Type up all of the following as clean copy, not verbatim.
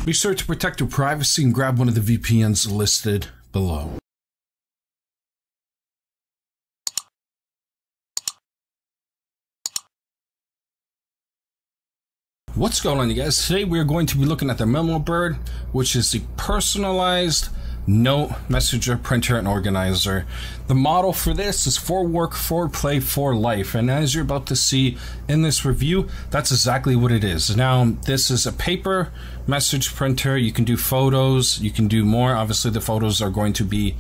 Be sure to protect your privacy and grab one of the VPNs listed below. What's going on, you guys? Today we're going to be looking at the Memobird, which is the personalized note messenger, printer, and organizer. The model for this is for work, for play, for life, and as you're about to see in this review, that's exactly what it is. Now, this is a paper message printer. You can do photos, you can do more. Obviously the photos are going to be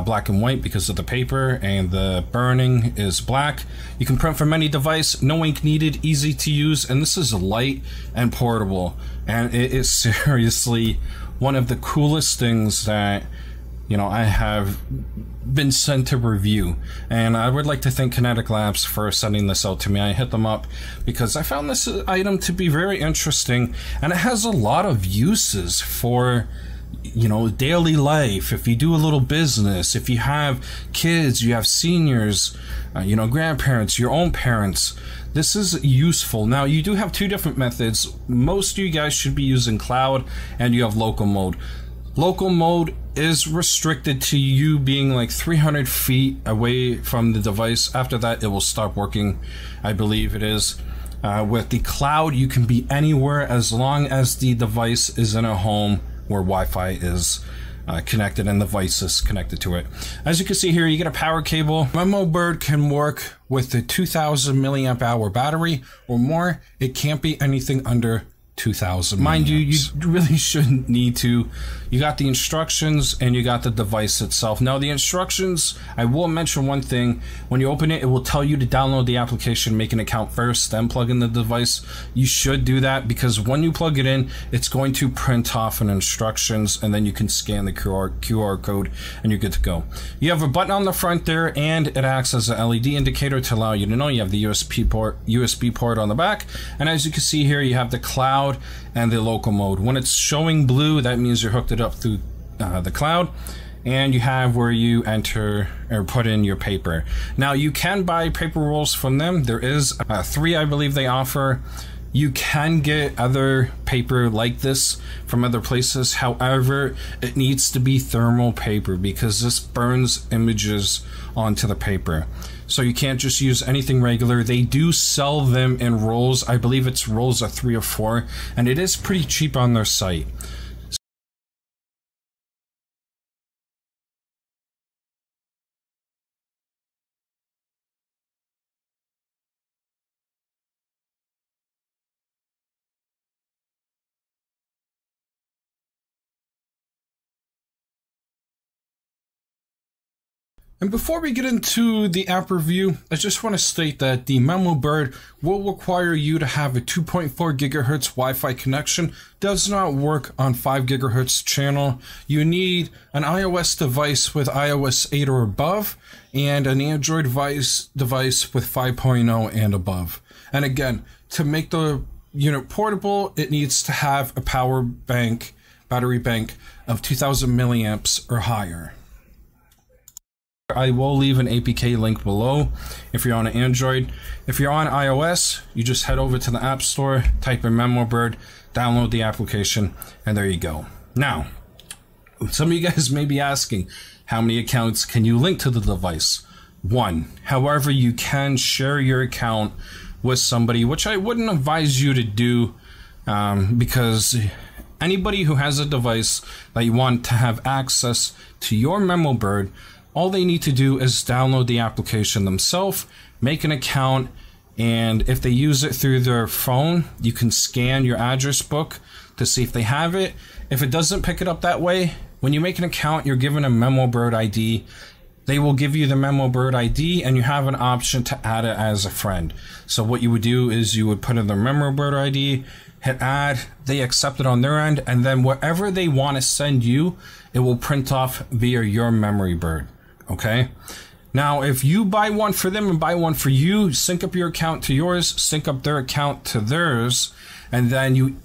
black and white because of the paper, and the burning is black. You can print from any device, no ink needed, easy to use, and this is light and portable, and it is seriously one of the coolest things that, you know, I have been sent to review. And I would like to thank Kinetic Labs for sending this out to me. I hit them up because I found this item to be very interesting, and it has a lot of uses for, you know, daily life. If you do a little business, if you have kids, you have seniors, you know, grandparents, your own parents, this is useful. Now, you do have two different methods. Most of you guys should be using cloud, and you have local mode. Local mode is restricted to you being like 300 feet away from the device. After that, it will stop working, I believe it is. With the cloud, you can be anywhere as long as the device is in a home where Wi-Fi is connected and the device is connected to it. As you can see here, you get a power cable. Memobird can work with the 2000 milliamp hour battery or more. It can't be anything under 2000. Mind you, you really shouldn't need to. You got the instructions and you got the device itself. Now, the instructions, I will mention one thing. When you open it, it will tell you to download the application, make an account first, then plug in the device. You should do that because when you plug it in, it's going to print off an instructions, and then you can scan the QR code and you're good to go. You have a button on the front there, and it acts as an LED indicator to allow you to know. You have the USB port on the back, and as you can see here, you have the cloud and the local mode. When it's showing blue, that means you're hooked it up through the cloud, and you have where you enter or put in your paper. Now, you can buy paper rolls from them. There is 3, I believe, they offer. You can get other paper like this from other places. However, it needs to be thermal paper because this burns images onto the paper. So you can't just use anything regular. They do sell them in rolls. I believe it's rolls of 3 or 4, and it is pretty cheap on their site. And before we get into the app review, I just want to state that the Memobird will require you to have a 2.4 gigahertz Wi-Fi connection. Does not work on 5 gigahertz channel. You need an iOS device with iOS 8 or above, and an Android device with 5.0 and above. And again, to make the unit portable, it needs to have a battery bank of 2000 milliamps or higher. I will leave an APK link below if you're on an Android. If you're on iOS, you just head over to the App Store, type in Memobird, download the application, and there you go. Now, some of you guys may be asking, how many accounts can you link to the device? 1. However, you can share your account with somebody, which I wouldn't advise you to do because anybody who has a device that you want to have access to your Memobird, all they need to do is download the application themselves, make an account, and if they use it through their phone, you can scan your address book to see if they have it. If it doesn't pick it up that way, when you make an account, you're given a Memobird ID. They will give you the Memobird ID, and you have an option to add it as a friend. So what you would do is you would put in their Memobird ID, hit add, they accept it on their end, and then whatever they want to send you, it will print off via your Memobird. Okay, now if you buy one for them and buy one for you, sync up your account to yours, sync up their account to theirs, and then you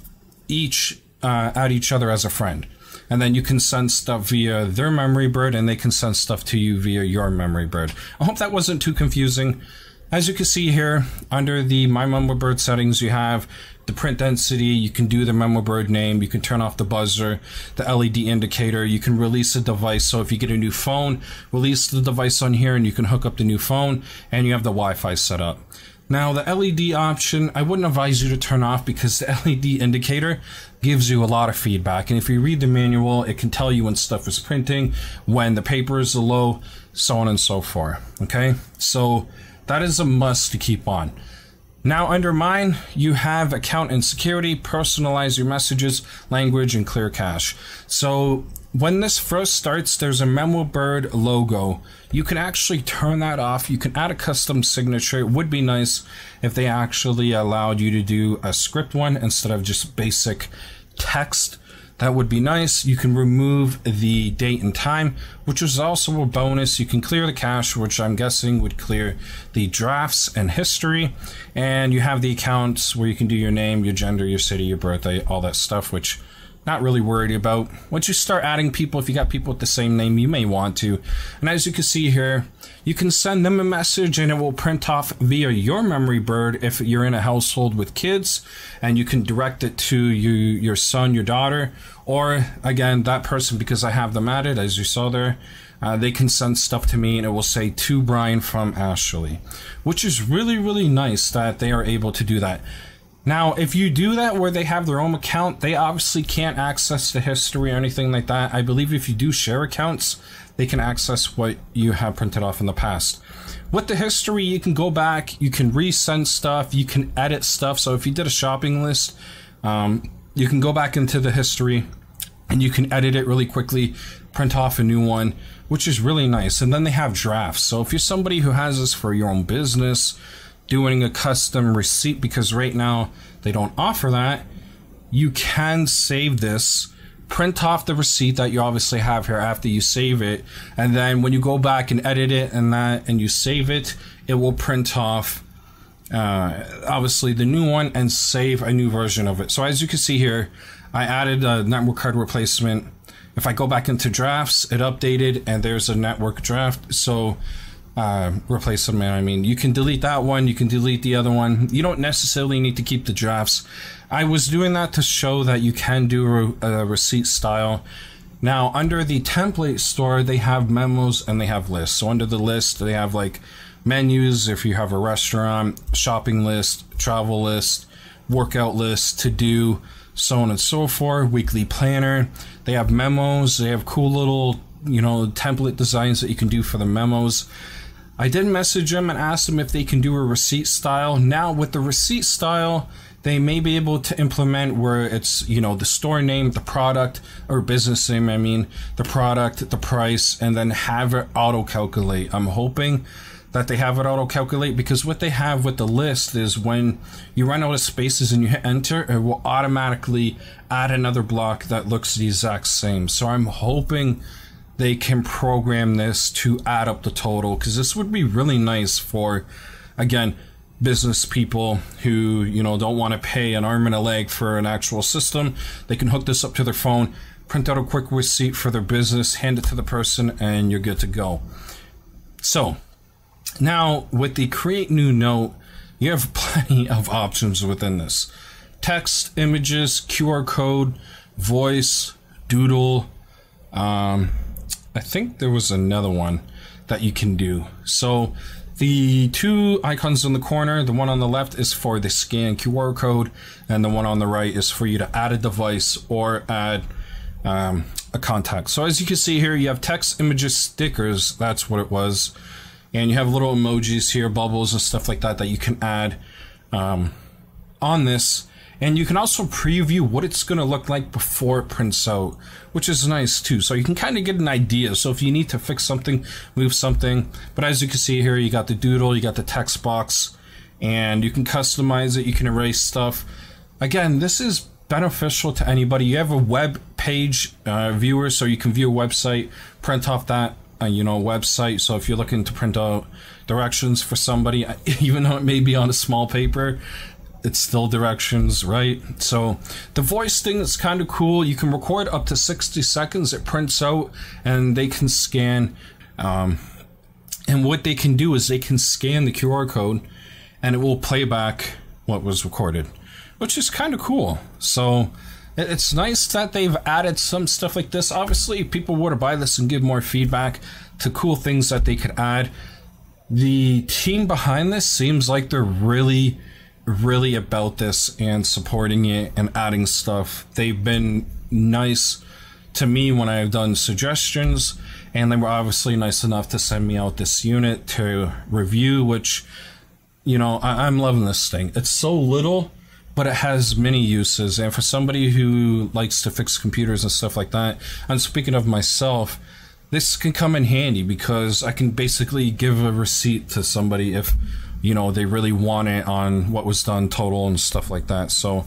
each add each other as a friend. And then you can send stuff via their Memobird, and they can send stuff to you via your Memobird. I hope that wasn't too confusing. As you can see here, under the My Memobird settings, you have the print density. You can do the Memobird name. You can turn off the buzzer, the LED indicator. You can release a device. So if you get a new phone, release the device on here and you can hook up the new phone, and you have the Wi-Fi set up. Now the LED option, I wouldn't advise you to turn off because the LED indicator gives you a lot of feedback. And if you read the manual, it can tell you when stuff is printing, when the paper is low, so on and so forth. Okay, so that is a must to keep on. Now under mine, you have account and security, personalize your messages, language, and clear cache. So when this first starts, there's a Memobird logo. You can actually turn that off. You can add a custom signature. It would be nice if they actually allowed you to do a script one instead of just basic text. That would be nice. You can remove the date and time, which is also a bonus. You can clear the cache, which I'm guessing would clear the drafts and history. And you have the accounts where you can do your name, your gender, your city, your birthday, all that stuff, which not really worried about. Once you start adding people, if you got people with the same name, you may want to. And as you can see here, you can send them a message and it will print off via your Memobird if you're in a household with kids, and you can direct it to your son, your daughter, or again, that person, because I have them added, as you saw there, they can send stuff to me and it will say to Brian from Ashley, which is really, really nice that they are able to do that. Now, if you do that where they have their own account, they obviously can't access the history or anything like that. I believe if you do share accounts, they can access what you have printed off in the past. With the history, you can go back, you can resend stuff, you can edit stuff. So if you did a shopping list, you can go back into the history and you can edit it really quickly, print off a new one, which is really nice. And then they have drafts. So if you're somebody who has this for your own business, doing a custom receipt, because right now they don't offer that, you can save this, print off the receipt that you obviously have here after you save it, and then when you go back and edit it and you save it, it will print off obviously the new one and save a new version of it. So as you can see here, I added a network card replacement. If I go back into drafts, it updated and there's a network draft. So replacement, I mean, you can delete that one, you can delete the other one. You don't necessarily need to keep the drafts. I was doing that to show that you can do a receipt style. Now under the template store, they have memos and they have lists. So under the list, they have like menus if you have a restaurant, shopping list, travel list, workout list, to do, so on and so forth, weekly planner. They have memos, they have cool little, you know, template designs that you can do for the memos. I did message them and ask them if they can do a receipt style. Now with the receipt style, they may be able to implement where it's, you know, the store name, the product, or business name, I mean, the product, the price, and then have it auto-calculate. I'm hoping that they have it auto-calculate, because what they have with the list is when you run out of spaces and you hit enter, it will automatically add another block that looks the exact same. So I'm hoping they can program this to add up the total, because this would be really nice for, again, business people who, you know, don't want to pay an arm and a leg for an actual system. They can hook this up to their phone, print out a quick receipt for their business, hand it to the person, and you're good to go. So now with the create new note, you have plenty of options within this. Text, images, QR code, voice, doodle, I think there was another one that you can do. So the two icons in the corner, the one on the left is for the scan QR code, and the one on the right is for you to add a device or add a contact. So as you can see here, you have text, images, stickers, that's what it was. And you have little emojis here, bubbles and stuff like that that you can add on this. And you can also preview what it's going to look like before it prints out, which is nice too. So you can kind of get an idea. So if you need to fix something, move something. But as you can see here, you got the doodle, you got the text box, and you can customize it. You can erase stuff. Again, this is beneficial to anybody. You have a web page viewer, so you can view a website, print off that you know, website. So if you're looking to print out directions for somebody, even though it may be on a small paper, it's still directions, right? So the voice thing is kind of cool. You can record up to 60 seconds. It prints out and they can scan And what they can do is they can scan the QR code and it will play back what was recorded, which is kind of cool. So it's nice that they've added some stuff like this. Obviously, people were to buy this and give more feedback to cool things that they could add. The team behind this seems like they're really about this and supporting it and adding stuff. They've been nice to me when I've done suggestions, and they were obviously nice enough to send me out this unit to review, which, you know, I'm loving this thing. It's so little, but it has many uses, and for somebody who likes to fix computers and stuff like that, and speaking of myself, this can come in handy because I can basically give a receipt to somebody if, you know, they really want it on what was done total and stuff like that. So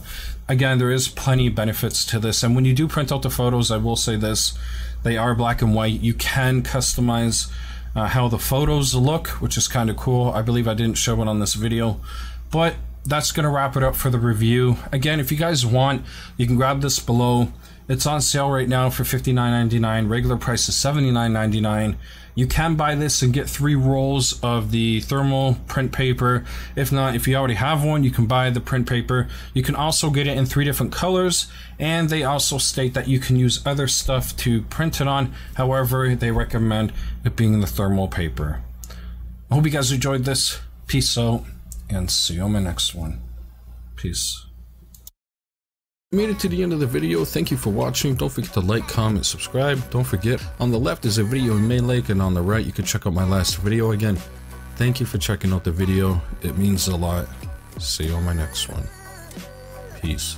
again, there is plenty of benefits to this. And when you do print out the photos, I will say this, they are black and white. You can customize how the photos look, which is kind of cool. I believe I didn't show it on this video, but that's going to wrap it up for the review. Again, if you guys want, you can grab this below. It's on sale right now for $59.99. Regular price is $79.99. You can buy this and get 3 rolls of the thermal print paper. If not, if you already have one, you can buy the print paper. You can also get it in 3 different colors, and they also state that you can use other stuff to print it on. However, they recommend it being the thermal paper. I hope you guys enjoyed this. Peace out, and see you on my next one. Peace. Made it to the end of the video. Thank you for watching. Don't forget to like, comment, subscribe. Don't forget, on the left is a video you may like, and on the right you can check out my last video. Again, thank you for checking out the video. It means a lot. See you on my next one. Peace.